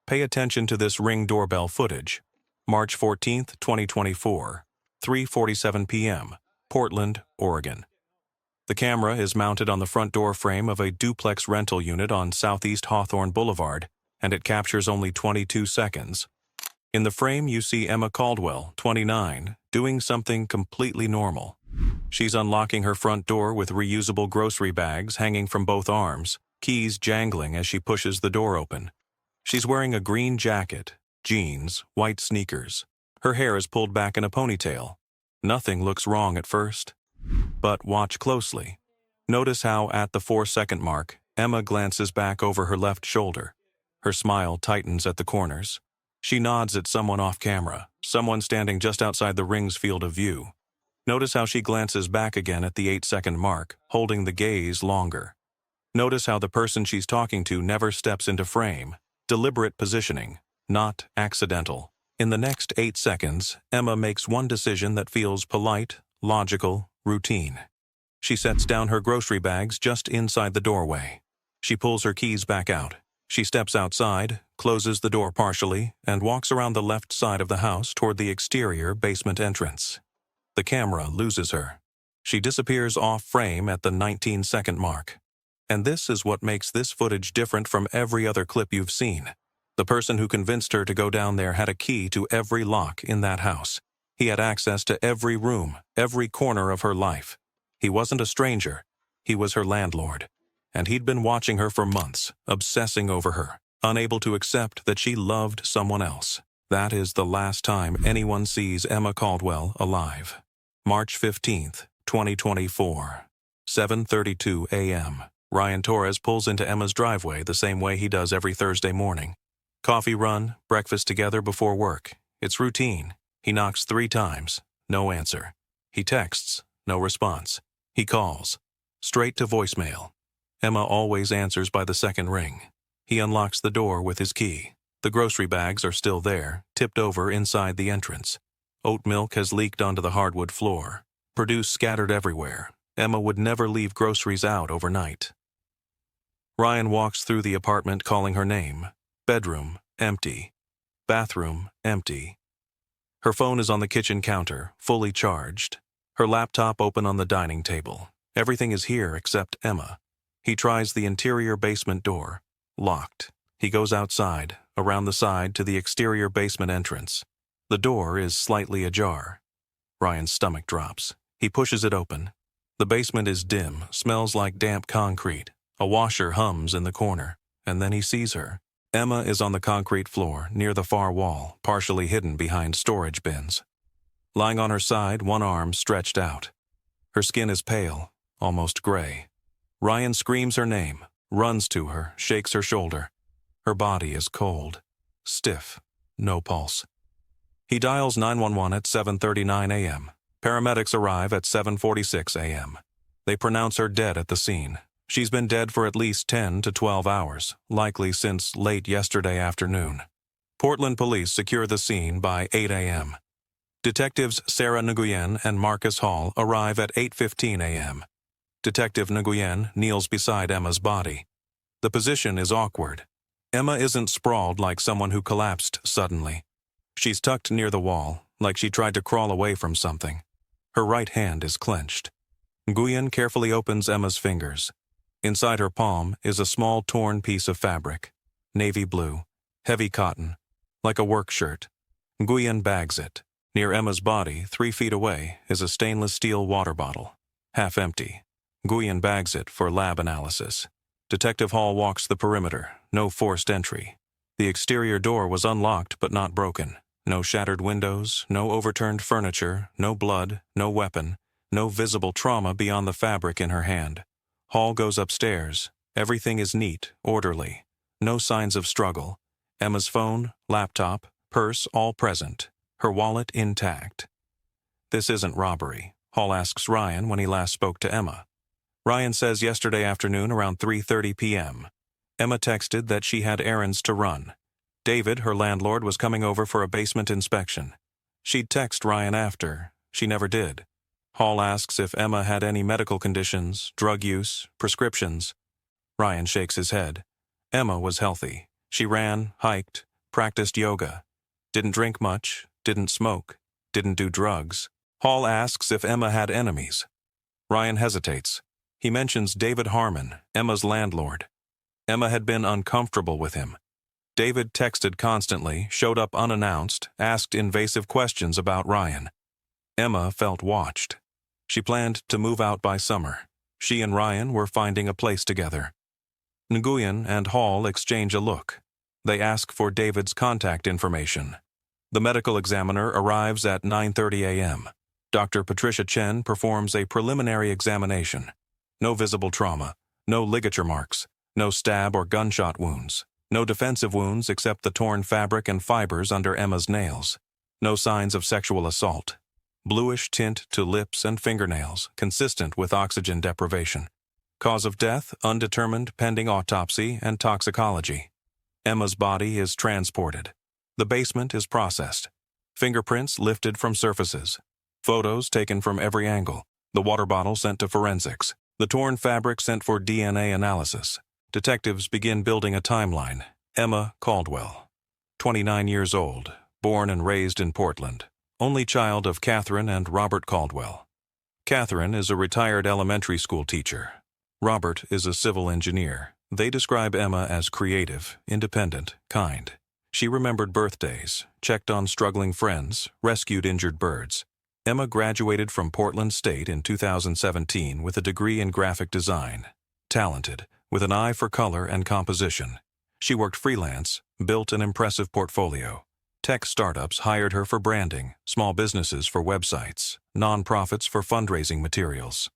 Pay attention to this Ring doorbell footage. March 14, 2024, 3:47 p.m., Portland, Oregon. The camera is mounted on the front door frame of a duplex rental unit on Southeast Hawthorne Boulevard, and it captures only 22 seconds. In the frame, you see Emma Caldwell, 29, doing something completely normal. She's unlocking her front door with reusable grocery bags hanging from both arms, keys jangling as she pushes the door open. She's wearing a green jacket, jeans, white sneakers. Her hair is pulled back in a ponytail. Nothing looks wrong at first. But watch closely. Notice how, at the 4-second mark, Emma glances back over her left shoulder. Her smile tightens at the corners. She nods at someone off camera, someone standing just outside the Ring's field of view. Notice how she glances back again at the 8-second mark, holding the gaze longer. Notice how the person she's talking to never steps into frame. Deliberate positioning, not accidental. In the next 8 seconds, Emma makes one decision that feels polite, logical, routine. She sets down her grocery bags just inside the doorway. She pulls her keys back out. She steps outside, closes the door partially, and walks around the left side of the house toward the exterior basement entrance. The camera loses her. She disappears off frame at the 19-second mark. And this is what makes this footage different from every other clip you've seen. The person who convinced her to go down there had a key to every lock in that house. He had access to every room, every corner of her life. He wasn't a stranger. He was her landlord. And he'd been watching her for months, obsessing over her, unable to accept that she loved someone else. That is the last time anyone sees Emma Caldwell alive. March 15th, 2024, 7:32 a.m. Ryan Torres pulls into Emma's driveway the same way he does every Thursday morning. Coffee run, breakfast together before work. It's routine. He knocks 3 times, no answer. He texts, no response. He calls, straight to voicemail. Emma always answers by the second ring. He unlocks the door with his key. The grocery bags are still there, tipped over inside the entrance. Oat milk has leaked onto the hardwood floor. Produce scattered everywhere. Emma would never leave groceries out overnight. Ryan walks through the apartment calling her name. Bedroom, empty. Bathroom, empty. Her phone is on the kitchen counter, fully charged. Her laptop open on the dining table. Everything is here except Emma. He tries the interior basement door. Locked. He goes outside, around the side to the exterior basement entrance. The door is slightly ajar. Ryan's stomach drops. He pushes it open. The basement is dim, smells like damp concrete. A washer hums in the corner, and then he sees her. Emma is on the concrete floor, near the far wall, partially hidden behind storage bins. Lying on her side, one arm stretched out. Her skin is pale, almost gray. Ryan screams her name, runs to her, shakes her shoulder. Her body is cold, stiff, no pulse. He dials 911 at 7:39 a.m. Paramedics arrive at 7:46 a.m. They pronounce her dead at the scene. She's been dead for at least 10 to 12 hours, likely since late yesterday afternoon. Portland police secure the scene by 8 a.m. Detectives Sarah Nguyen and Marcus Hall arrive at 8:15 a.m. Detective Nguyen kneels beside Emma's body. The position is awkward. Emma isn't sprawled like someone who collapsed suddenly. She's tucked near the wall, like she tried to crawl away from something. Her right hand is clenched. Nguyen carefully opens Emma's fingers. Inside her palm is a small torn piece of fabric, navy blue, heavy cotton, like a work shirt. Nguyen bags it. Near Emma's body, 3 feet away, is a stainless steel water bottle, half empty. Nguyen bags it for lab analysis. Detective Hall walks the perimeter, no forced entry. The exterior door was unlocked but not broken. No shattered windows, no overturned furniture, no blood, no weapon, no visible trauma beyond the fabric in her hand. Hall goes upstairs. Everything is neat, orderly. No signs of struggle. Emma's phone, laptop, purse all present. Her wallet intact. This isn't robbery, Hall asks Ryan when he last spoke to Emma. Ryan says yesterday afternoon around 3:30 p.m. Emma texted that she had errands to run. David, her landlord, was coming over for a basement inspection. She'd text Ryan after. She never did. Hall asks if Emma had any medical conditions, drug use, prescriptions. Ryan shakes his head. Emma was healthy. She ran, hiked, practiced yoga. Didn't drink much, didn't smoke, didn't do drugs. Hall asks if Emma had enemies. Ryan hesitates. He mentions David Harmon, Emma's landlord. Emma had been uncomfortable with him. David texted constantly, showed up unannounced, asked invasive questions about Ryan. Emma felt watched. She planned to move out by summer. She and Ryan were finding a place together. Nguyen and Hall exchange a look. They ask for David's contact information. The medical examiner arrives at 9:30 a.m. Dr. Patricia Chen performs a preliminary examination. No visible trauma, no ligature marks, no stab or gunshot wounds, no defensive wounds except the torn fabric and fibers under Emma's nails. No signs of sexual assault. Bluish tint to lips and fingernails, consistent with oxygen deprivation. Cause of death, undetermined pending autopsy and toxicology. Emma's body is transported. The basement is processed. Fingerprints lifted from surfaces. Photos taken from every angle. The water bottle sent to forensics. The torn fabric sent for DNA analysis. Detectives begin building a timeline. Emma Caldwell, 29 years old, born and raised in Portland. Only child of Catherine and Robert Caldwell. Catherine is a retired elementary school teacher. Robert is a civil engineer. They describe Emma as creative, independent, kind. She remembered birthdays, checked on struggling friends, rescued injured birds. Emma graduated from Portland State in 2017 with a degree in graphic design. Talented, with an eye for color and composition. She worked freelance, built an impressive portfolio. Tech startups hired her for branding, small businesses for websites, nonprofits for fundraising materials.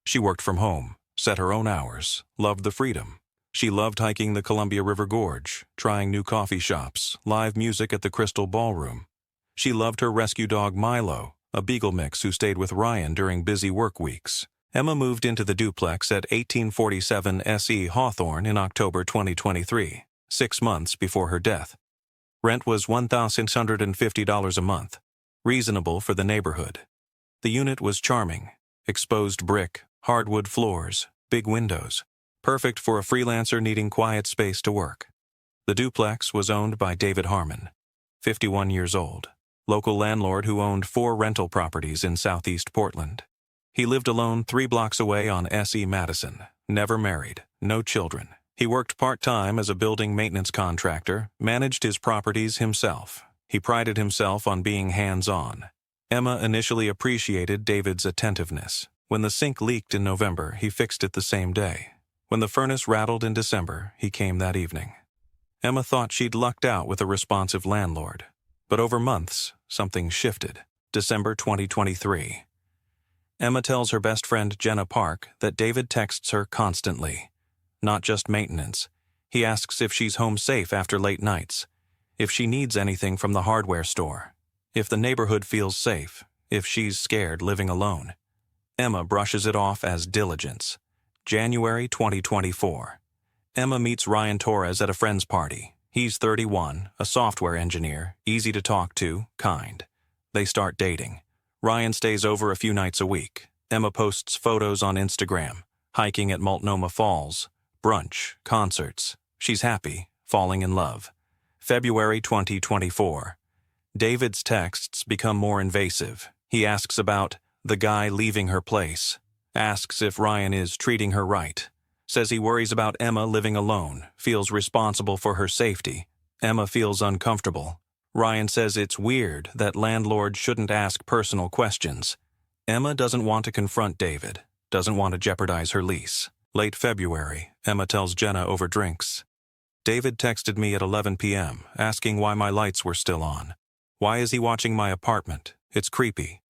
She worked from home, set her own hours, loved the freedom. She loved hiking the Columbia River Gorge, trying new coffee shops, live music at the Crystal Ballroom. She loved her rescue dog Milo, a beagle mix who stayed with Ryan during busy work weeks. Emma moved into the duplex at 1847 SE Hawthorne in October 2023, 6 months before her death. Rent was $1,650 a month, reasonable for the neighborhood. The unit was charming, exposed brick, hardwood floors, big windows, perfect for a freelancer needing quiet space to work. The duplex was owned by David Harmon, 51 years old, local landlord who owned 4 rental properties in southeast Portland. He lived alone 3 blocks away on S.E. Madison, never married, no children. He worked part-time as a building maintenance contractor, managed his properties himself. He prided himself on being hands-on. Emma initially appreciated David's attentiveness. When the sink leaked in November, he fixed it the same day. When the furnace rattled in December, he came that evening. Emma thought she'd lucked out with a responsive landlord. But over months, something shifted. December 2023. Emma tells her best friend Jenna Park that David texts her constantly. Not just maintenance. He asks if she's home safe after late nights, if she needs anything from the hardware store, if the neighborhood feels safe, if she's scared living alone. Emma brushes it off as diligence. January 2024. Emma meets Ryan Torres at a friend's party. He's 31, a software engineer, easy to talk to, kind. They start dating. Ryan stays over a few nights a week. Emma posts photos on Instagram, hiking at Multnomah Falls, brunch, concerts. She's happy, falling in love. February 2024. David's texts become more invasive. He asks about the guy leaving her place, asks if Ryan is treating her right, says he worries about Emma living alone, feels responsible for her safety. Emma feels uncomfortable. Ryan says it's weird that landlords shouldn't ask personal questions. Emma doesn't want to confront David, doesn't want to jeopardize her lease. Late February, Emma tells Jenna over drinks. David texted me at 11 p.m., asking why my lights were still on. Why is he watching my apartment? It's creepy.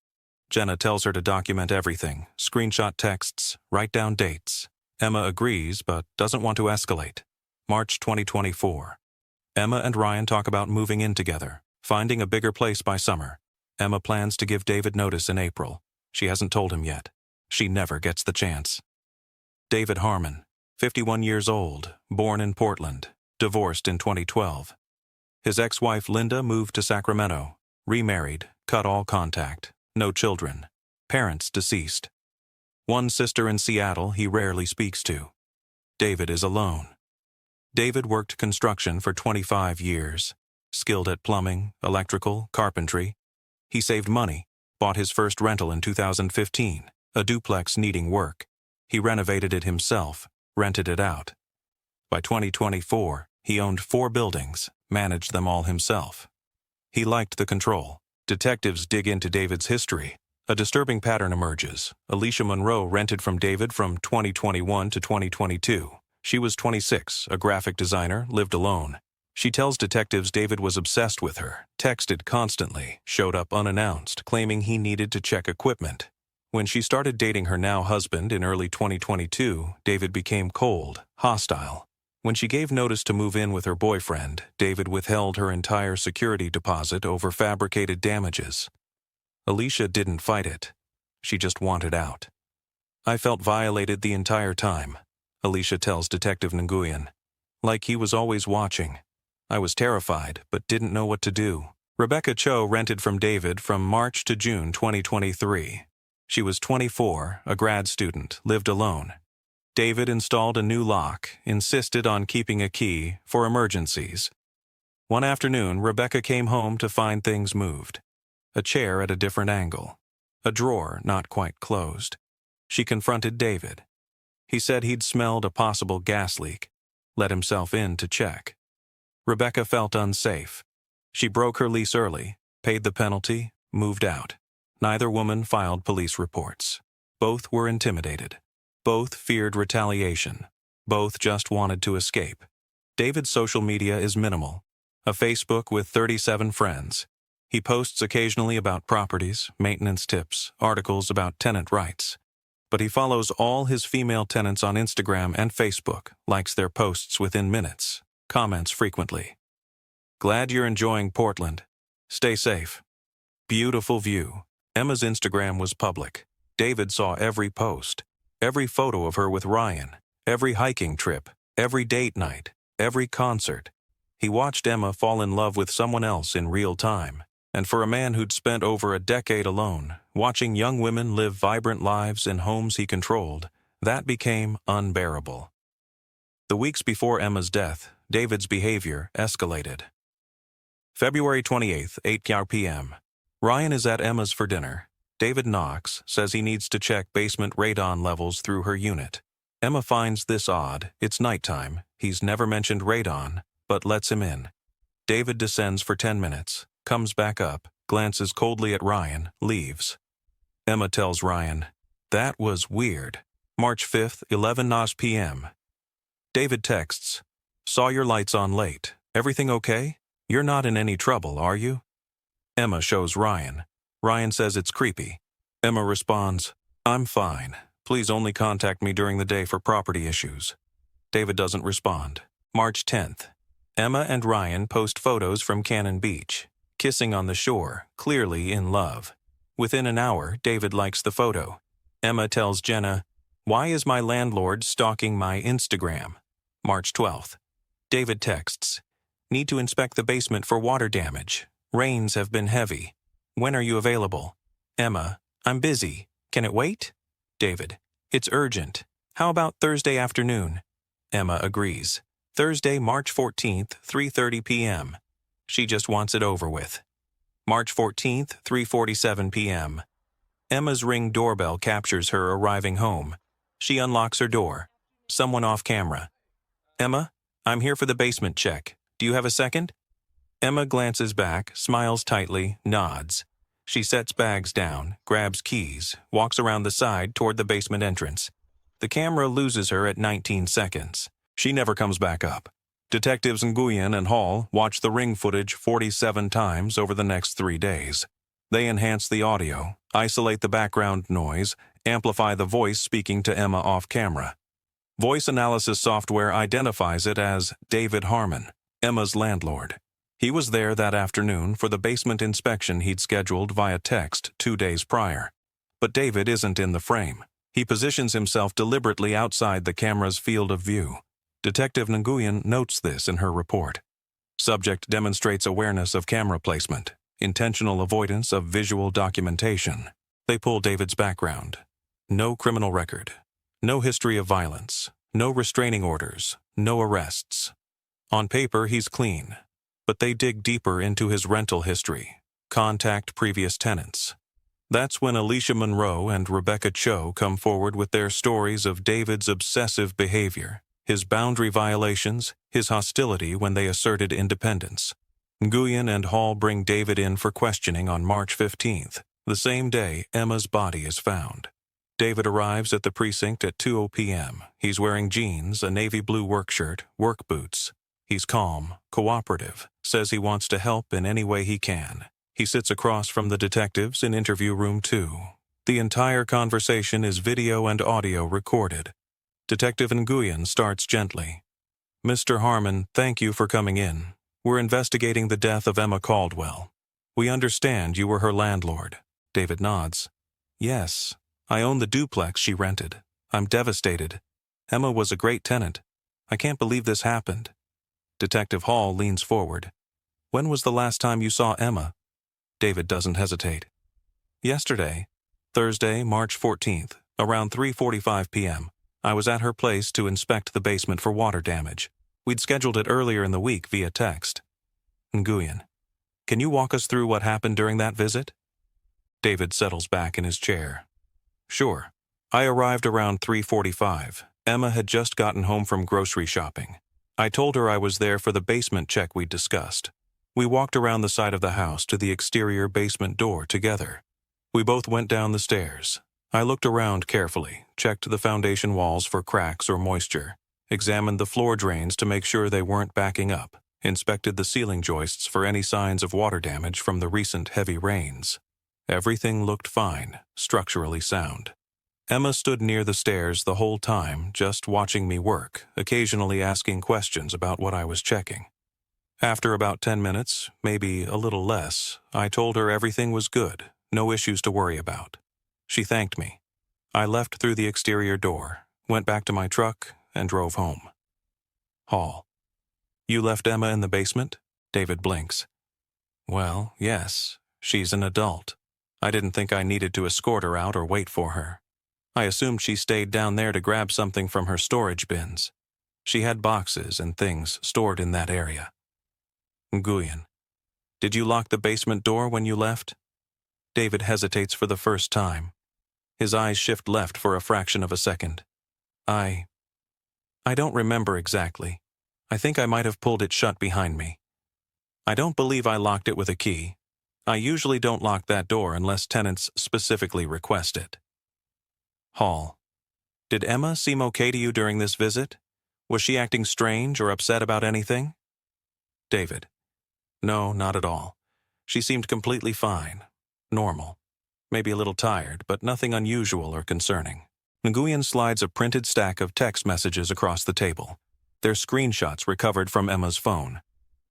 Jenna tells her to document everything, screenshot texts, write down dates. Emma agrees, but doesn't want to escalate. March 2024. Emma and Ryan talk about moving in together, finding a bigger place by summer. Emma plans to give David notice in April. She hasn't told him yet. She never gets the chance. David Harmon, 51 years old, born in Portland, divorced in 2012. His ex-wife Linda moved to Sacramento, remarried, cut all contact, no children, parents deceased. One sister in Seattle he rarely speaks to. David is alone. David worked construction for 25 years. skilled at plumbing, electrical, carpentry. He saved money, bought his first rental in 2015, a duplex needing work. He renovated it himself, rented it out. By 2024, he owned 4 buildings, managed them all himself. He liked the control. Detectives dig into David's history. A disturbing pattern emerges. Alicia Monroe rented from David from 2021 to 2022. She was 26, a graphic designer, lived alone. She tells detectives David was obsessed with her, texted constantly, showed up unannounced, claiming he needed to check equipment. When she started dating her now husband in early 2022, David became cold, hostile. When she gave notice to move in with her boyfriend, David withheld her entire security deposit over fabricated damages. Alicia didn't fight it. She just wanted out. I felt violated the entire time, Alicia tells Detective Nguyen. Like he was always watching. I was terrified, but didn't know what to do. Rebecca Cho rented from David from March to June 2023. She was 24, a grad student, lived alone. David installed a new lock, insisted on keeping a key for emergencies. One afternoon, Rebecca came home to find things moved. A chair at a different angle. A drawer not quite closed. She confronted David. He said he'd smelled a possible gas leak. Let himself in to check. Rebecca felt unsafe. She broke her lease early, paid the penalty, moved out. Neither woman filed police reports. Both were intimidated. Both feared retaliation. Both just wanted to escape. David's social media is minimal. A Facebook with 37 friends. He posts occasionally about properties, maintenance tips, articles about tenant rights. But he follows all his female tenants on Instagram and Facebook, likes their posts within minutes, comments frequently. Glad you're enjoying Portland. Stay safe. Beautiful view. Emma's Instagram was public. David saw every post. Every photo of her with Ryan, every hiking trip, every date night, every concert. He watched Emma fall in love with someone else in real time, and for a man who'd spent over a decade alone, watching young women live vibrant lives in homes he controlled, that became unbearable. The weeks before Emma's death, David's behavior escalated. February 28th, 8 p.m. Ryan is at Emma's for dinner. David knocks, says he needs to check basement radon levels through her unit. Emma finds this odd. It's nighttime. He's never mentioned radon, but lets him in. David descends for 10 minutes, comes back up, glances coldly at Ryan, leaves. Emma tells Ryan, "That was weird." March 5th, 11 p.m. David texts, "Saw your lights on late. Everything okay? You're not in any trouble, are you?" Emma shows Ryan. Ryan says it's creepy. Emma responds, "I'm fine. Please only contact me during the day for property issues." David doesn't respond. March 10th. Emma and Ryan post photos from Cannon Beach, kissing on the shore, clearly in love. Within an hour, David likes the photo. Emma tells Jenna, "Why is my landlord stalking my Instagram?" March 12th. David texts, "Need to inspect the basement for water damage. Rains have been heavy. When are you available?" Emma, "I'm busy. Can it wait?" David, "It's urgent. How about Thursday afternoon?" Emma agrees. Thursday, March 14th, 3:30 p.m. She just wants it over with. March 14th, 3:47 p.m. Emma's Ring doorbell captures her arriving home. She unlocks her door. Someone off camera. "Emma, I'm here for the basement check. Do you have a second?" Emma glances back, smiles tightly, nods. She sets bags down, grabs keys, walks around the side toward the basement entrance. The camera loses her at 19 seconds. She never comes back up. Detectives Nguyen and Hall watch the Ring footage 47 times over the next 3 days. They enhance the audio, isolate the background noise, amplify the voice speaking to Emma off camera. Voice analysis software identifies it as David Harmon, Emma's landlord. He was there that afternoon for the basement inspection he'd scheduled via text 2 days prior. But David isn't in the frame. He positions himself deliberately outside the camera's field of view. Detective Nguyen notes this in her report. Subject demonstrates awareness of camera placement, intentional avoidance of visual documentation. They pull David's background. No criminal record. No history of violence. No restraining orders. No arrests. On paper, he's clean. but they dig deeper into his rental history, contact previous tenants. That's when Alicia Monroe and Rebecca Cho come forward with their stories of David's obsessive behavior, his boundary violations, his hostility when they asserted independence. Nguyen and Hall bring David in for questioning on March 15th, the same day Emma's body is found. David arrives at the precinct at 2:00 p.m. He's wearing jeans, a navy blue work shirt, work boots. He's calm, cooperative, says he wants to help in any way he can. He sits across from the detectives in interview room 2. The entire conversation is video and audio recorded. Detective Nguyen starts gently. "Mr. Harmon, thank you for coming in. We're investigating the death of Emma Caldwell. We understand you were her landlord." David nods. "Yes, I own the duplex she rented. I'm devastated. Emma was a great tenant. I can't believe this happened." Detective Hall leans forward. "When was the last time you saw Emma?" David doesn't hesitate. "Yesterday, Thursday, March 14th, around 3:45 p.m. I was at her place to inspect the basement for water damage. We'd scheduled it earlier in the week via text." Nguyen: "Can you walk us through what happened during that visit?" David settles back in his chair. "Sure. I arrived around 3:45. Emma had just gotten home from grocery shopping. I told her I was there for the basement check we'd discussed. We walked around the side of the house to the exterior basement door together. We both went down the stairs. I looked around carefully, checked the foundation walls for cracks or moisture, examined the floor drains to make sure they weren't backing up, inspected the ceiling joists for any signs of water damage from the recent heavy rains. Everything looked fine, structurally sound. Emma stood near the stairs the whole time, just watching me work, occasionally asking questions about what I was checking. After about 10 minutes, maybe a little less, I told her everything was good, no issues to worry about. She thanked me. I left through the exterior door, went back to my truck, and drove home." Hall: "You left Emma in the basement?" David blinks. "Well, yes. She's an adult. I didn't think I needed to escort her out or wait for her. I assumed she stayed down there to grab something from her storage bins. She had boxes and things stored in that area." Nguyen: "Did you lock the basement door when you left?" David hesitates for the first time. His eyes shift left for a fraction of a second. I don't remember exactly. I think I might have pulled it shut behind me. I don't believe I locked it with a key. I usually don't lock that door unless tenants specifically request it." Hall: "Did Emma seem okay to you during this visit? Was she acting strange or upset about anything?" David: "No, not at all. She seemed completely fine. Normal. Maybe a little tired, but nothing unusual or concerning." Nguyen slides a printed stack of text messages across the table. They're screenshots recovered from Emma's phone.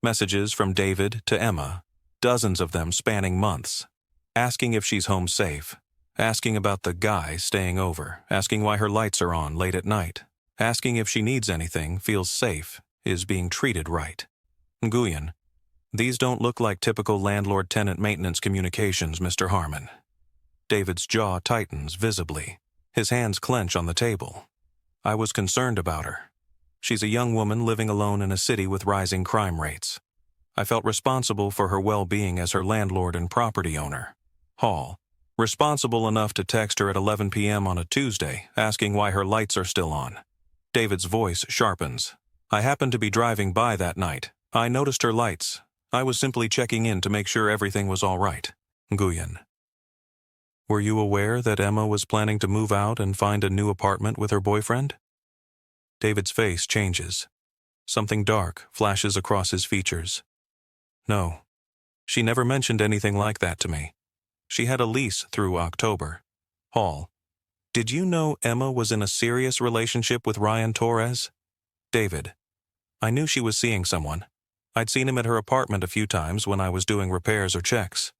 Messages from David to Emma, dozens of them spanning months. Asking if she's home safe. Asking about the guy staying over. Asking why her lights are on late at night. Asking if she needs anything, feels safe, is being treated right. Nguyen: "These don't look like typical landlord-tenant maintenance communications, Mr. Harmon." David's jaw tightens visibly. His hands clench on the table. "I was concerned about her. She's a young woman living alone in a city with rising crime rates. I felt responsible for her well-being as her landlord and property owner." Hall: "Responsible enough to text her at 11 p.m. on a Tuesday, asking why her lights are still on." David's voice sharpens. "I happened to be driving by that night. I noticed her lights. I was simply checking in to make sure everything was all right." Nguyen: "Were you aware that Emma was planning to move out and find a new apartment with her boyfriend?" David's face changes. Something dark flashes across his features. "No. She never mentioned anything like that to me. She had a lease through October." Hall: "Did you know Emma was in a serious relationship with Ryan Torres?" David: "I knew she was seeing someone. I'd seen him at her apartment a few times when I was doing repairs or checks."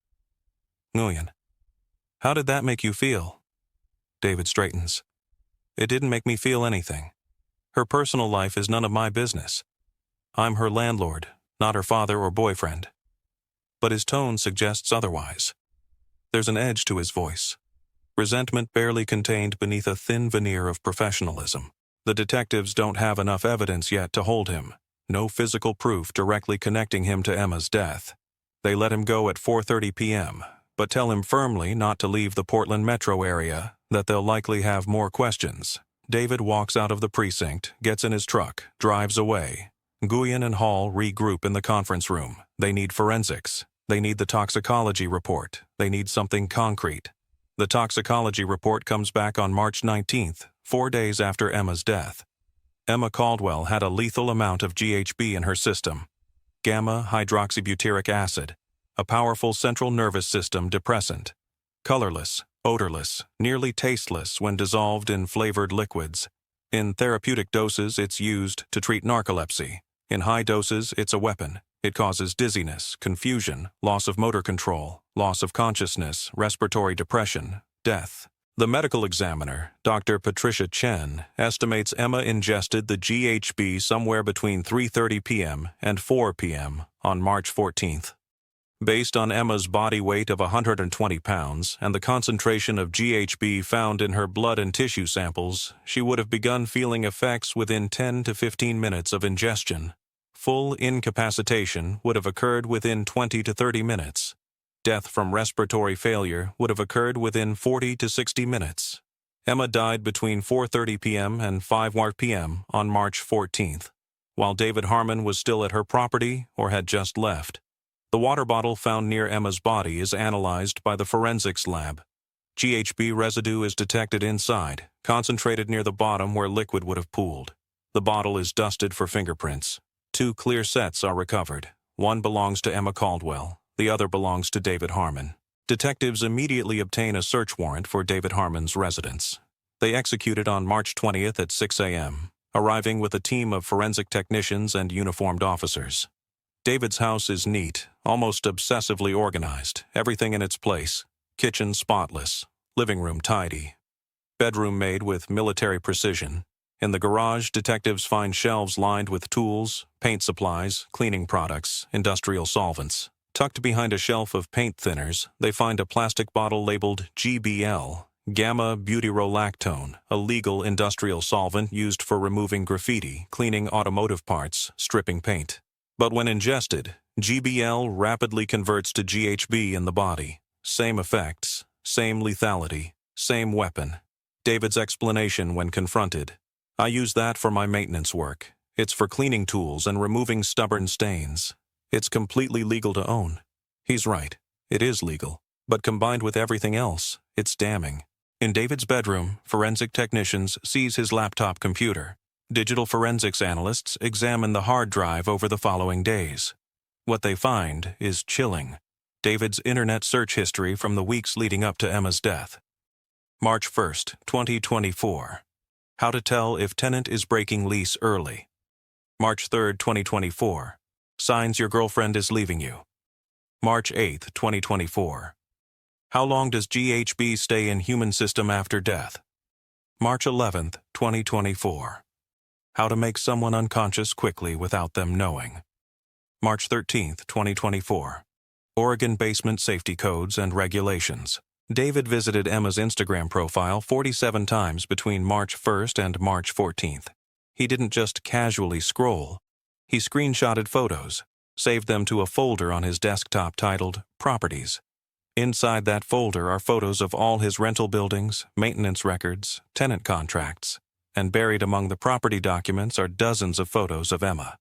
Nguyen: "How did that make you feel?" David straightens. "It didn't make me feel anything. Her personal life is none of my business. I'm her landlord, not her father or boyfriend." But his tone suggests otherwise. There's an edge to his voice. Resentment barely contained beneath a thin veneer of professionalism. The detectives don't have enough evidence yet to hold him. No physical proof directly connecting him to Emma's death. They let him go at 4:30 p.m., but tell him firmly not to leave the Portland metro area, that they'll likely have more questions. David walks out of the precinct, gets in his truck, drives away. Nguyen and Hall regroup in the conference room. They need forensics. They need the toxicology report. They need something concrete. The toxicology report comes back on March 19th, 4 days after Emma's death. Emma Caldwell had a lethal amount of GHB in her system. Gamma-hydroxybutyric acid, a powerful central nervous system depressant. Colorless, odorless, nearly tasteless when dissolved in flavored liquids. In therapeutic doses, it's used to treat narcolepsy. In high doses, it's a weapon. It causes dizziness, confusion, loss of motor control, loss of consciousness, respiratory depression, death. The medical examiner, Dr. Patricia Chen, estimates Emma ingested the GHB somewhere between 3:30 p.m. and 4 p.m. on March 14th. Based on Emma's body weight of 120 pounds and the concentration of GHB found in her blood and tissue samples, she would have begun feeling effects within 10 to 15 minutes of ingestion. Full incapacitation would have occurred within 20 to 30 minutes. Death from respiratory failure would have occurred within 40 to 60 minutes. Emma died between 4:30 p.m. and 5 p.m. on March 14th, while David Harmon was still at her property or had just left. The water bottle found near Emma's body is analyzed by the forensics lab. GHB residue is detected inside, concentrated near the bottom where liquid would have pooled. The bottle is dusted for fingerprints. 2 clear sets are recovered. One belongs to Emma Caldwell. The other belongs to David Harmon. Detectives immediately obtain a search warrant for David Harmon's residence. They execute it on March 20th at 6 a.m., arriving with a team of forensic technicians and uniformed officers. David's house is neat, almost obsessively organized, everything in its place. Kitchen spotless, living room tidy, bedroom made with military precision. In the garage, detectives find shelves lined with tools, paint supplies, cleaning products, industrial solvents. Tucked behind a shelf of paint thinners, they find a plastic bottle labeled GBL, gamma-butyrolactone, a legal industrial solvent used for removing graffiti, cleaning automotive parts, stripping paint. But when ingested, GBL rapidly converts to GHB in the body. Same effects, same lethality, same weapon. David's explanation when confronted: "I use that for my maintenance work. It's for cleaning tools and removing stubborn stains. It's completely legal to own." He's right. It is legal. But combined with everything else, it's damning. In David's bedroom, forensic technicians seize his laptop computer. Digital forensics analysts examine the hard drive over the following days. What they find is chilling. David's internet search history from the weeks leading up to Emma's death. March 1st, 2024. How to tell if tenant is breaking lease early. March 3rd, 2024. Signs your girlfriend is leaving you. March 8th, 2024. How long does GHB stay in human system after death? March 11th, 2024. How to make someone unconscious quickly without them knowing. March 13th, 2024. Oregon basement safety codes and regulations. David visited Emma's Instagram profile 47 times between March 1st and March 14th. He didn't just casually scroll. He screenshotted photos, saved them to a folder on his desktop titled Properties. Inside that folder are photos of all his rental buildings, maintenance records, tenant contracts, and buried among the property documents are dozens of photos of Emma.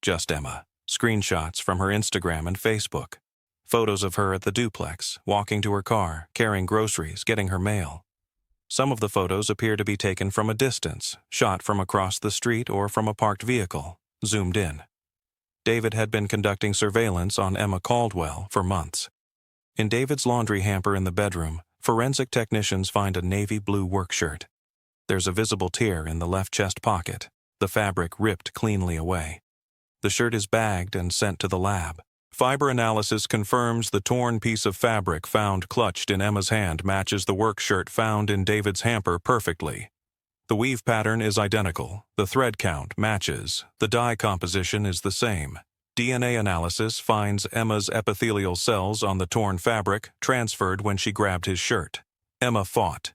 Just Emma. Screenshots from her Instagram and Facebook. Photos of her at the duplex, walking to her car, carrying groceries, getting her mail. Some of the photos appear to be taken from a distance, shot from across the street or from a parked vehicle, zoomed in. David had been conducting surveillance on Emma Caldwell for months. In David's laundry hamper in the bedroom, forensic technicians find a navy blue work shirt. There's a visible tear in the left chest pocket, the fabric ripped cleanly away. The shirt is bagged and sent to the lab. Fiber analysis confirms the torn piece of fabric found clutched in Emma's hand matches the work shirt found in David's hamper perfectly. The weave pattern is identical, the thread count matches, the dye composition is the same. DNA analysis finds Emma's epithelial cells on the torn fabric transferred when she grabbed his shirt. Emma fought.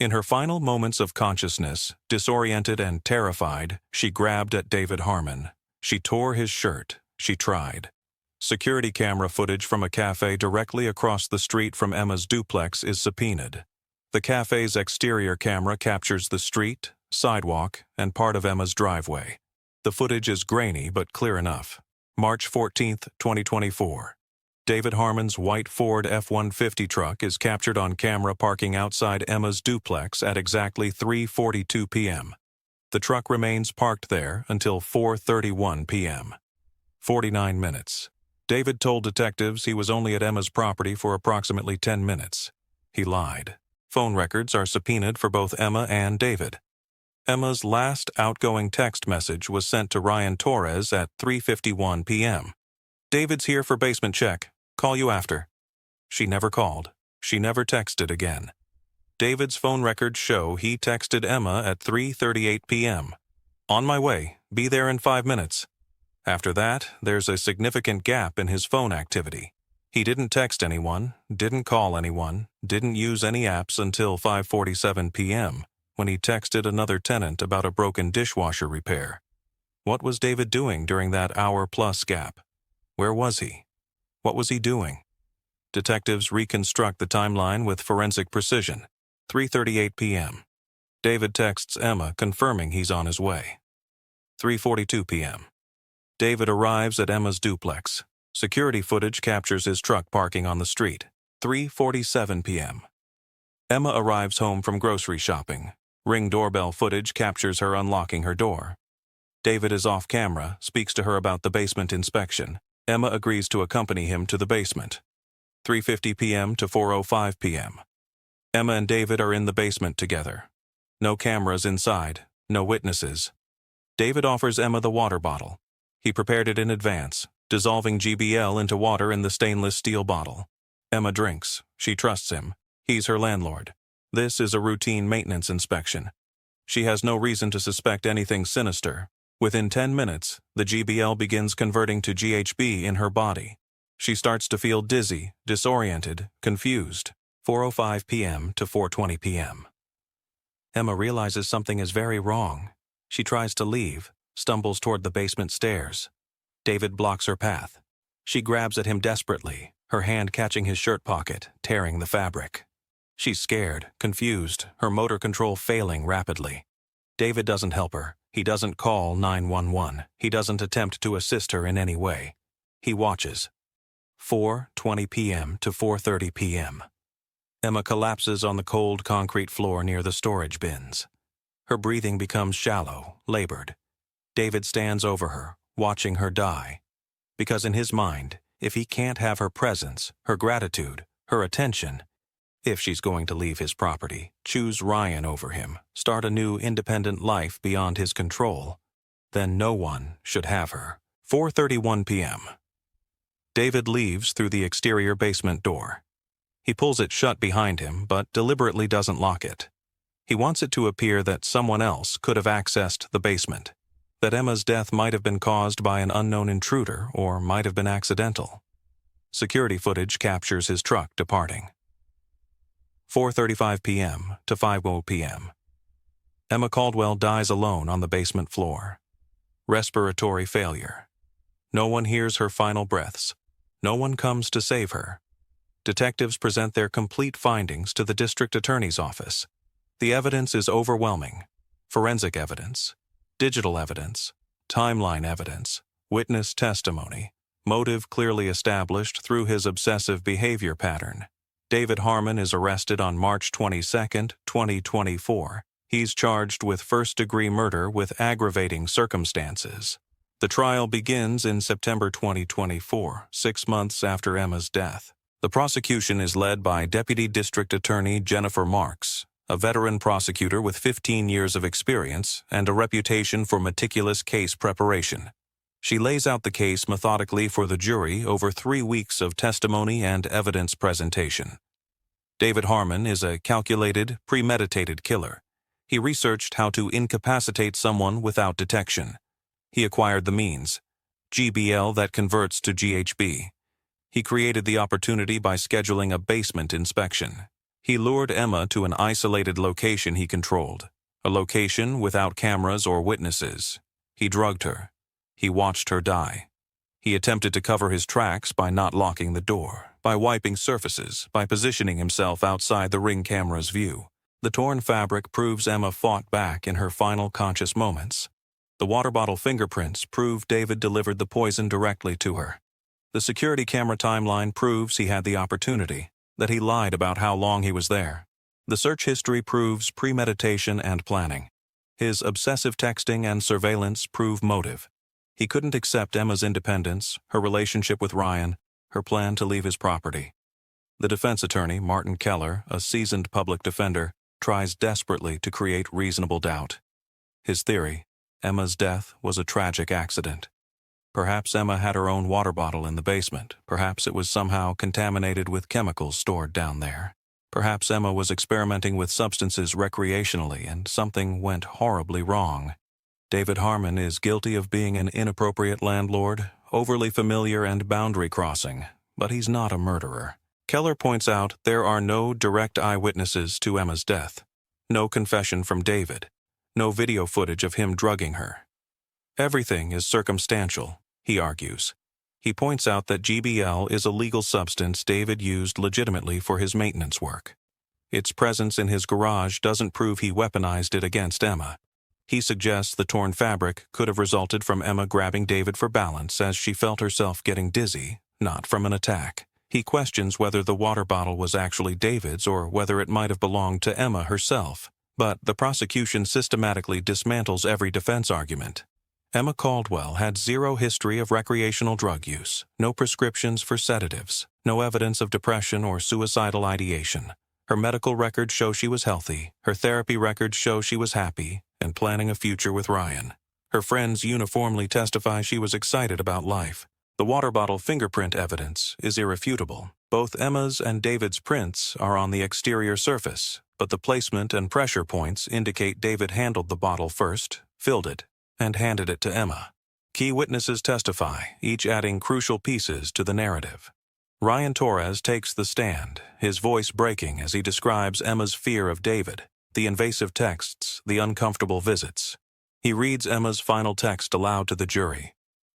In her final moments of consciousness, disoriented and terrified, she grabbed at David Harmon. She tore his shirt. She tried. Security camera footage from a cafe directly across the street from Emma's duplex is subpoenaed. The cafe's exterior camera captures the street, sidewalk, and part of Emma's driveway. The footage is grainy but clear enough. March 14, 2024. David Harmon's white Ford F-150 truck is captured on camera parking outside Emma's duplex at exactly 3:42 p.m. The truck remains parked there until 4:31 p.m. 49 minutes. David told detectives he was only at Emma's property for approximately 10 minutes. He lied. Phone records are subpoenaed for both Emma and David. Emma's last outgoing text message was sent to Ryan Torres at 3:51 p.m. "David's here for basement check. Call you after." She never called. She never texted again. David's phone records show he texted Emma at 3:38 p.m. "On my way. Be there in 5 minutes." After that, there's a significant gap in his phone activity. He didn't text anyone, didn't call anyone, didn't use any apps until 5:47 p.m., when he texted another tenant about a broken dishwasher repair. What was David doing during that hour-plus gap? Where was he? What was he doing? Detectives reconstruct the timeline with forensic precision. 3:38 p.m. David texts Emma confirming he's on his way. 3:42 p.m. David arrives at Emma's duplex. Security footage captures his truck parking on the street. 3:47 p.m. Emma arrives home from grocery shopping. Ring doorbell footage captures her unlocking her door. David is off camera, speaks to her about the basement inspection. Emma agrees to accompany him to the basement. 3:50 p.m. to 4:05 p.m. Emma and David are in the basement together. No cameras inside, no witnesses. David offers Emma the water bottle. He prepared it in advance, dissolving GBL into water in the stainless steel bottle. Emma drinks. She trusts him. He's her landlord. This is a routine maintenance inspection. She has no reason to suspect anything sinister. Within 10 minutes, the GBL begins converting to GHB in her body. She starts to feel dizzy, disoriented, confused. 4:05 p.m. to 4:20 p.m. Emma realizes something is very wrong. She tries to leave, stumbles toward the basement stairs. David blocks her path. She grabs at him desperately, her hand catching his shirt pocket, tearing the fabric. She's scared, confused, her motor control failing rapidly. David doesn't help her. He doesn't call 911. He doesn't attempt to assist her in any way. He watches. 4:20 p.m. to 4:30 p.m. Emma collapses on the cold concrete floor near the storage bins. Her breathing becomes shallow, labored. David stands over her, watching her die. Because in his mind, if he can't have her presence, her gratitude, her attention, if she's going to leave his property, choose Ryan over him, start a new independent life beyond his control, then no one should have her. 4:31 p.m. David leaves through the exterior basement door. He pulls it shut behind him, but deliberately doesn't lock it. He wants it to appear that someone else could have accessed the basement, that Emma's death might have been caused by an unknown intruder or might have been accidental. Security footage captures his truck departing. 4:35 p.m. to 5:00 p.m. Emma Caldwell dies alone on the basement floor. Respiratory failure. No one hears her final breaths. No one comes to save her. Detectives present their complete findings to the district attorney's office. The evidence is overwhelming. Forensic evidence, digital evidence, timeline evidence, witness testimony, motive clearly established through his obsessive behavior pattern. David Harmon is arrested on March 22, 2024. He's charged with first-degree murder with aggravating circumstances. The trial begins in September 2024, 6 months after Emma's death. The prosecution is led by Deputy District Attorney Jennifer Marks, a veteran prosecutor with 15 years of experience and a reputation for meticulous case preparation. She lays out the case methodically for the jury over 3 weeks of testimony and evidence presentation. David Harmon is a calculated, premeditated killer. He researched how to incapacitate someone without detection. He acquired the means, GBL that converts to GHB. He created the opportunity by scheduling a basement inspection. He lured Emma to an isolated location he controlled, a location without cameras or witnesses. He drugged her. He watched her die. He attempted to cover his tracks by not locking the door, by wiping surfaces, by positioning himself outside the ring camera's view. The torn fabric proves Emma fought back in her final conscious moments. The water bottle fingerprints prove David delivered the poison directly to her. The security camera timeline proves he had the opportunity, that he lied about how long he was there. The search history proves premeditation and planning. His obsessive texting and surveillance prove motive. He couldn't accept Emma's independence, her relationship with Ryan, her plan to leave his property. The defense attorney, Martin Keller, a seasoned public defender, tries desperately to create reasonable doubt. His theory: Emma's death was a tragic accident. Perhaps Emma had her own water bottle in the basement. Perhaps it was somehow contaminated with chemicals stored down there. Perhaps Emma was experimenting with substances recreationally and something went horribly wrong. David Harmon is guilty of being an inappropriate landlord, overly familiar and boundary-crossing, but he's not a murderer. Keller points out there are no direct eyewitnesses to Emma's death. No confession from David. No video footage of him drugging her. Everything is circumstantial, he argues. He points out that GBL is a legal substance David used legitimately for his maintenance work. Its presence in his garage doesn't prove he weaponized it against Emma. He suggests the torn fabric could have resulted from Emma grabbing David for balance as she felt herself getting dizzy, not from an attack. He questions whether the water bottle was actually David's or whether it might have belonged to Emma herself. But the prosecution systematically dismantles every defense argument. Emma Caldwell had zero history of recreational drug use, no prescriptions for sedatives, no evidence of depression or suicidal ideation. Her medical records show she was healthy, her therapy records show she was happy and planning a future with Ryan. Her friends uniformly testify she was excited about life. The water bottle fingerprint evidence is irrefutable. Both Emma's and David's prints are on the exterior surface, but the placement and pressure points indicate David handled the bottle first, filled it, and handed it to Emma. Key witnesses testify, each adding crucial pieces to the narrative. Ryan Torres takes the stand, his voice breaking as he describes Emma's fear of David, the invasive texts, the uncomfortable visits. He reads Emma's final text aloud to the jury.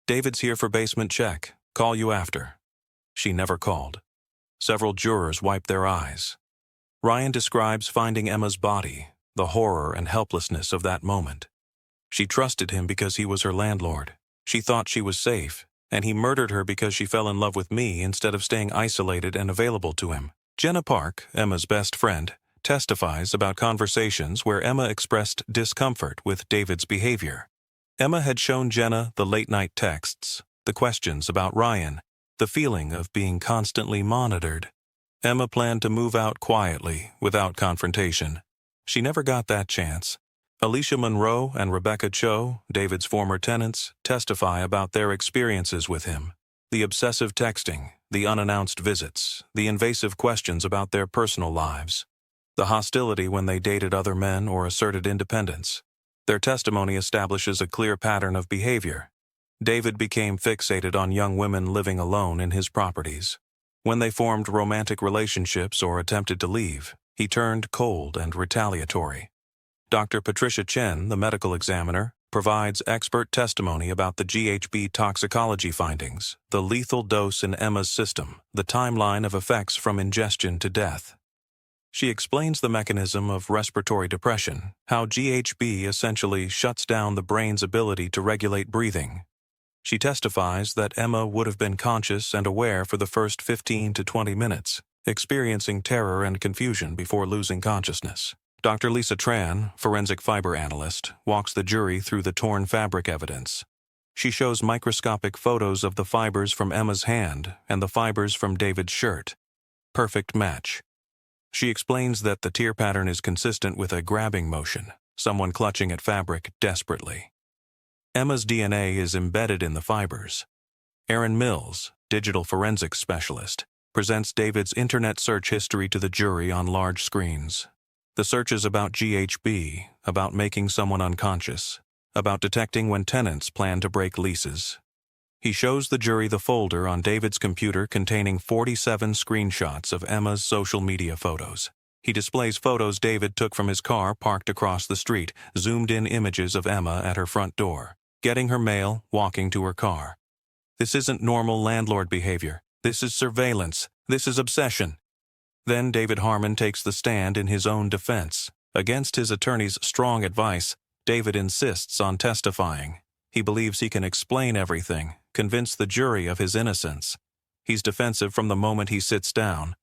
"David's here for basement check. Call you after." She never called. Several jurors wipe their eyes. Ryan describes finding Emma's body, the horror and helplessness of that moment. She trusted him because he was her landlord. She thought she was safe, and he murdered her because she fell in love with me instead of staying isolated and available to him. Jenna Park, Emma's best friend, testifies about conversations where Emma expressed discomfort with David's behavior. Emma had shown Jenna the late-night texts, the questions about Ryan, the feeling of being constantly monitored. Emma planned to move out quietly, without confrontation. She never got that chance. Alicia Monroe and Rebecca Cho, David's former tenants, testify about their experiences with him. The obsessive texting, the unannounced visits, the invasive questions about their personal lives. The hostility when they dated other men or asserted independence. Their testimony establishes a clear pattern of behavior. David became fixated on young women living alone in his properties. When they formed romantic relationships or attempted to leave, he turned cold and retaliatory. Dr. Patricia Chen, the medical examiner, provides expert testimony about the GHB toxicology findings, the lethal dose in Emma's system, the timeline of effects from ingestion to death. She explains the mechanism of respiratory depression, how GHB essentially shuts down the brain's ability to regulate breathing. She testifies that Emma would have been conscious and aware for the first 15 to 20 minutes, experiencing terror and confusion before losing consciousness. Dr. Lisa Tran, forensic fiber analyst, walks the jury through the torn fabric evidence. She shows microscopic photos of the fibers from Emma's hand and the fibers from David's shirt. Perfect match. She explains that the tear pattern is consistent with a grabbing motion, someone clutching at fabric desperately. Emma's DNA is embedded in the fibers. Aaron Mills, digital forensics specialist, presents David's internet search history to the jury on large screens. The search is about GHB, about making someone unconscious, about detecting when tenants plan to break leases. He shows the jury the folder on David's computer containing 47 screenshots of Emma's social media photos. He displays photos David took from his car parked across the street, zoomed-in images of Emma at her front door. getting her mail, walking to her car. This isn't normal landlord behavior. This is surveillance. This is obsession. Then David Harmon takes the stand in his own defense. Against his attorney's strong advice, David insists on testifying. He believes he can explain everything, convince the jury of his innocence. He's defensive from the moment he sits down.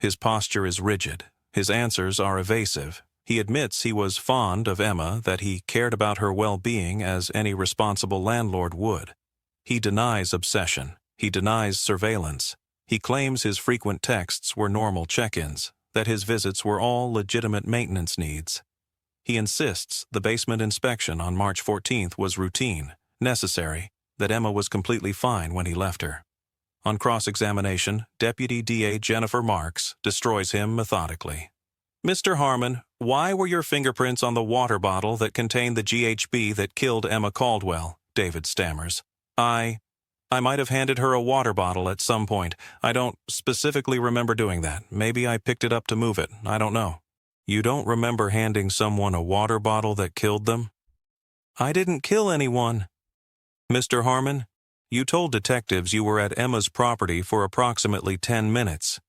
His posture is rigid. His answers are evasive. He admits he was fond of Emma, that he cared about her well-being as any responsible landlord would. He denies obsession. He denies surveillance. He claims his frequent texts were normal check-ins, that his visits were all legitimate maintenance needs. He insists the basement inspection on March 14th was routine, necessary, that Emma was completely fine when he left her. On cross-examination, Deputy DA Jennifer Marks destroys him methodically. "Mr. Harmon, why were your fingerprints on the water bottle that contained the GHB that killed Emma Caldwell?" David stammers. I might have handed her a water bottle at some point. I don't specifically remember doing that. Maybe I picked it up to move it. I don't know." "You don't remember handing someone a water bottle that killed them?" "I didn't kill anyone." "Mr. Harmon, you told detectives you were at Emma's property for approximately 10 minutes.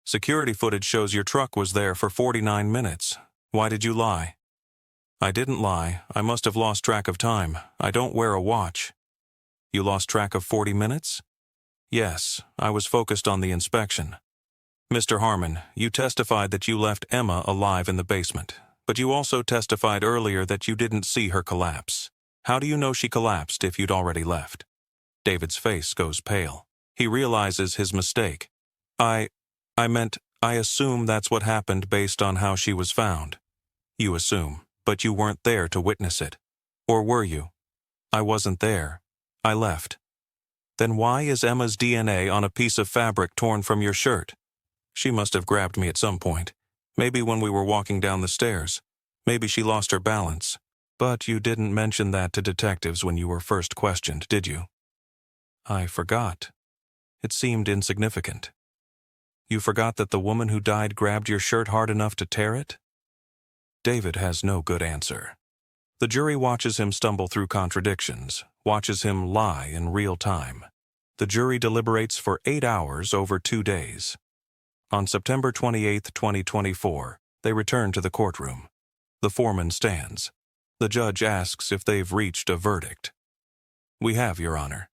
Security footage shows your truck was there for 49 minutes. Why did you lie?" "I didn't lie. I must have lost track of time. I don't wear a watch." "You lost track of 40 minutes?" "Yes, I was focused on the inspection." "Mr. Harmon, you testified that you left Emma alive in the basement, but you also testified earlier that you didn't see her collapse. How do you know she collapsed if you'd already left?" David's face goes pale. He realizes his mistake. I assume that's what happened based on how she was found." "You assume, but you weren't there to witness it. Or were you?" "I wasn't there. I left." "Then why is Emma's DNA on a piece of fabric torn from your shirt?" "She must have grabbed me at some point. Maybe when we were walking down the stairs. Maybe she lost her balance. But you didn't mention that to detectives when you were first questioned, did you?" "I forgot. It seemed insignificant." "You forgot that the woman who died grabbed your shirt hard enough to tear it?" David has no good answer. The jury watches him stumble through contradictions, watches him lie in real time. The jury deliberates for 8 hours over 2 days. On September 28, 2024, they return to the courtroom. The foreman stands. The judge asks if they've reached a verdict. "We have, Your Honor.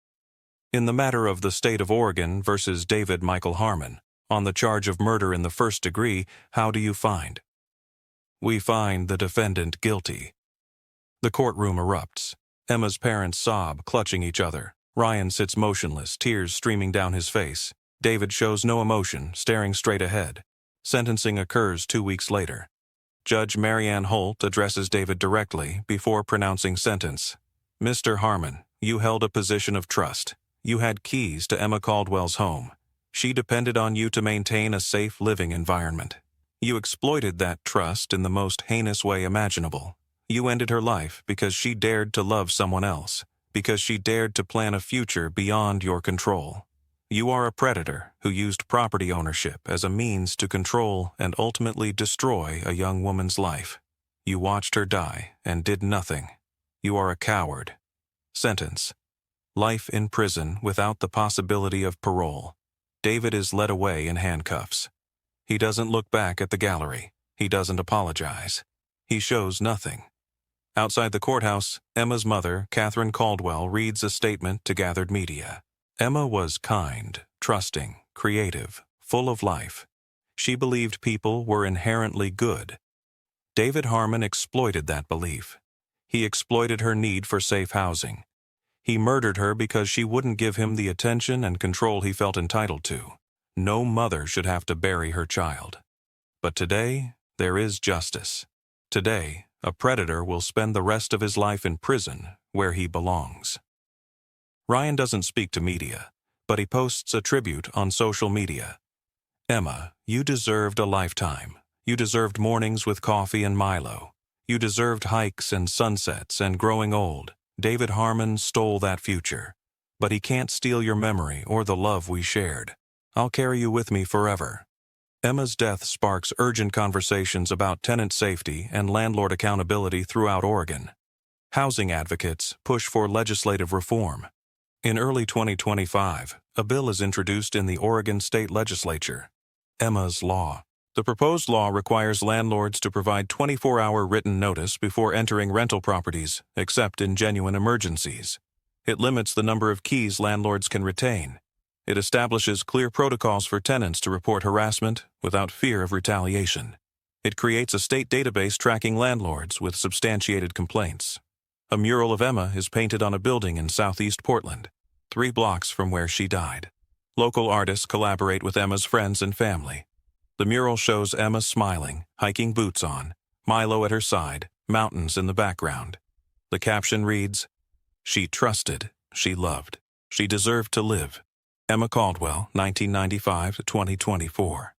In the matter of the State of Oregon versus David Michael Harmon, on the charge of murder in the first degree, how do you find?" "We find the defendant guilty." The courtroom erupts. Emma's parents sob, clutching each other. Ryan sits motionless, tears streaming down his face. David shows no emotion, staring straight ahead. Sentencing occurs 2 weeks later. Judge Marianne Holt addresses David directly before pronouncing sentence. "Mr. Harmon, you held a position of trust. You had keys to Emma Caldwell's home. She depended on you to maintain a safe living environment. You exploited that trust in the most heinous way imaginable. You ended her life because she dared to love someone else, because she dared to plan a future beyond your control. You are a predator who used property ownership as a means to control and ultimately destroy a young woman's life. You watched her die and did nothing. You are a coward." Sentence: life in prison without the possibility of parole. David is led away in handcuffs. He doesn't look back at the gallery. He doesn't apologize. He shows nothing. Outside the courthouse, Emma's mother, Catherine Caldwell, reads a statement to gathered media. Emma was kind, trusting, creative, full of life. She believed people were inherently good. David Harmon exploited that belief. He exploited her need for safe housing. He murdered her because she wouldn't give him the attention and control he felt entitled to. No mother should have to bury her child. But today, there is justice. Today, a predator will spend the rest of his life in prison where he belongs. Ryan doesn't speak to media, but he posts a tribute on social media. "Emma, you deserved a lifetime. You deserved mornings with coffee and Milo. You deserved hikes and sunsets and growing old. David Harmon stole that future. But he can't steal your memory or the love we shared. I'll carry you with me forever." Emma's death sparks urgent conversations about tenant safety and landlord accountability throughout Oregon. Housing advocates push for legislative reform. In early 2025, a bill is introduced in the Oregon State Legislature, Emma's Law. The proposed law requires landlords to provide 24-hour written notice before entering rental properties, except in genuine emergencies. It limits the number of keys landlords can retain. It establishes clear protocols for tenants to report harassment without fear of retaliation. It creates a state database tracking landlords with substantiated complaints. A mural of Emma is painted on a building in southeast Portland, 3 blocks from where she died. Local artists collaborate with Emma's friends and family. The mural shows Emma smiling, hiking boots on, Milo at her side, mountains in the background. The caption reads, "She trusted, she loved, she deserved to live." Emma Caldwell, 1995 to 2024.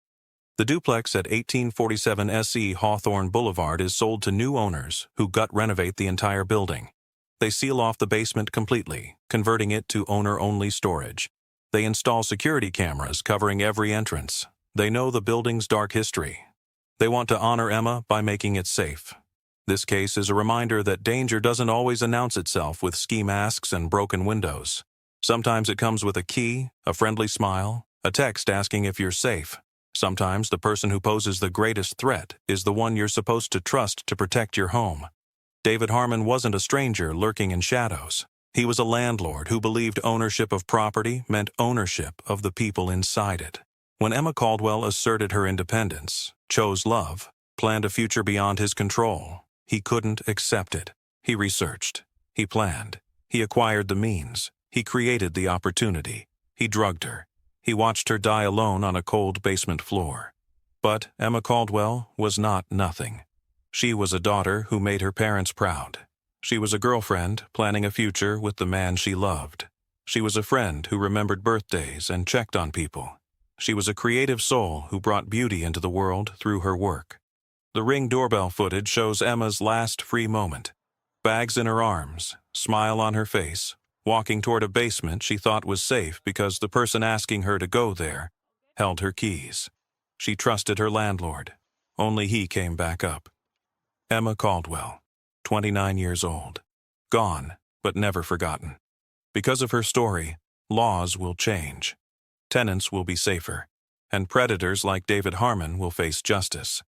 The duplex at 1847 SE Hawthorne Boulevard is sold to new owners who gut renovate the entire building. They seal off the basement completely, converting it to owner-only storage. They install security cameras covering every entrance. They know the building's dark history. They want to honor Emma by making it safe. This case is a reminder that danger doesn't always announce itself with ski masks and broken windows. Sometimes it comes with a key, a friendly smile, a text asking if you're safe. Sometimes the person who poses the greatest threat is the one you're supposed to trust to protect your home. David Harmon wasn't a stranger lurking in shadows. He was a landlord who believed ownership of property meant ownership of the people inside it. When Emma Caldwell asserted her independence, chose love, planned a future beyond his control, he couldn't accept it. He researched. He planned. He acquired the means. He created the opportunity. He drugged her. He watched her die alone on a cold basement floor. But Emma Caldwell was not nothing. She was a daughter who made her parents proud. She was a girlfriend planning a future with the man she loved. She was a friend who remembered birthdays and checked on people. She was a creative soul who brought beauty into the world through her work. The Ring doorbell footage shows Emma's last free moment. Bags in her arms, smile on her face, walking toward a basement she thought was safe because the person asking her to go there held her keys. She trusted her landlord. Only he came back up. Emma Caldwell, 29 years old. Gone, but never forgotten. Because of her story, laws will change. Tenants will be safer, and predators like David Harmon will face justice.